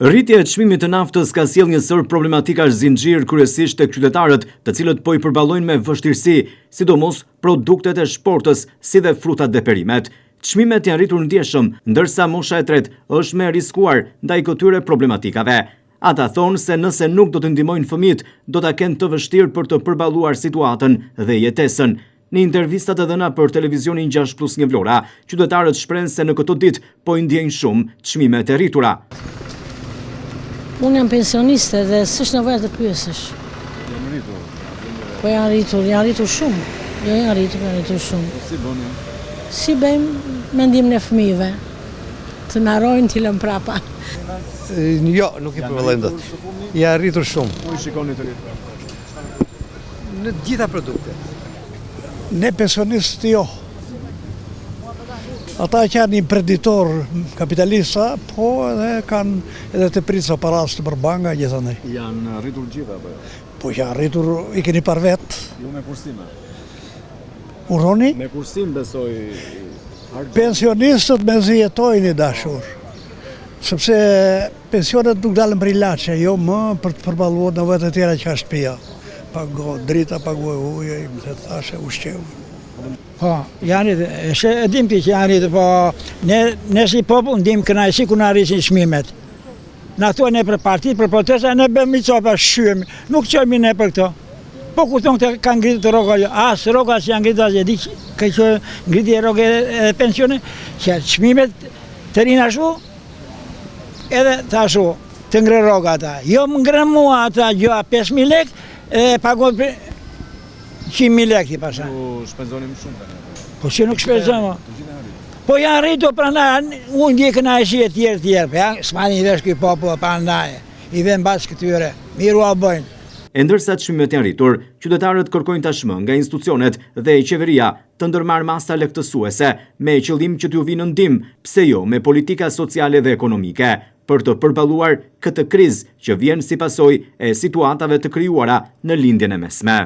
Rritja e çmimit të naftës ka sjellë një sër problematika zinxhir kryesisht tek qytetarët, të cilët po i përballojnë me vështirësi, sidomos produktet e shportës, si dhe frutat dhe perimet. Çmimet janë rritur ndjeshëm, ndërsa mosha e tretë është më e riskuar ndaj këtyre problematikave. Ata thonë se nëse nuk do të ndihmojnë fëmijët, do ta kenë të vështirë për të përballuar situatën dhe jetesën. Në intervistat e dhëna për televizionin 6+1 Vlora, qytetarët shprehen se në këto ditë po i ndjejnë shumë çmimet e rritura. Unë jam pensioniste dhe s'është nevojë të pyesësh. Janë rritur? Po janë rritur shumë. Jo, janë rritur shumë. Si bëni? Si bëjmë me ndihmën e fëmijëve? Të na rojnë t'i lëm prapa. Jo, nuk i përvëllojmë dot. Janë rritur shumë. Ku i shikoni të rritur? Në gjitha produktet. Ne pensionistë jo. Ata që janë imprenditor kapitalista, po edhe kanë edhe të pritsa paras të përbanga gjithandaj. Janë rritur gjitha apo? Po që janë rritur, i keni par vetë. Jo me kursime. Uroni? Me kursim besoj. Pensionistët me zjetojnë i dashur. Sepse pensionet nuk dalën për ilaçe, jo më për të përballuar nevojat e tjera që ka shtëpia. Pago drita, pago ujë, më të thashë ushqeu. Po, janë e dim ti që janë rritë, po ne si popull ndim kënaqësi ku na rrisin çmimet. Na thuan ne për partit, për protesta, ne bëjmë copa shqyemi, nuk qëmi ne për këto. Po ku thonë të kanë ngritur rroga, as rroga që janë ngritur, as e di që ngritje rroga e pensione, që çmimet të rinë ashtu, edhe të ashtu, të ngre rroga ata. Jo më ngre mua ata, jo 5.000 lek, e pagon 100.000 lek ti pasha. Po shpenzonim shumë tani. Po që nuk shpenzojmë. Po janë rritur prandaj, unë ndjej kënaqësi e tjerë, po janë s'mani vesh ky popull prandaj. I vën bas këtyre. Miru a bëjnë. E ndërsa çmimet janë rritur, qytetarët kërkojnë tashmë nga institucionet dhe qeveria të ndërmarrë masa lehtësuese me qëllim që t'ju vinë në ndihmë, pse jo me politika sociale dhe ekonomike, për të përballuar këtë krizë që vjen si pasojë e situatave të krijuara në lindjen e mesme.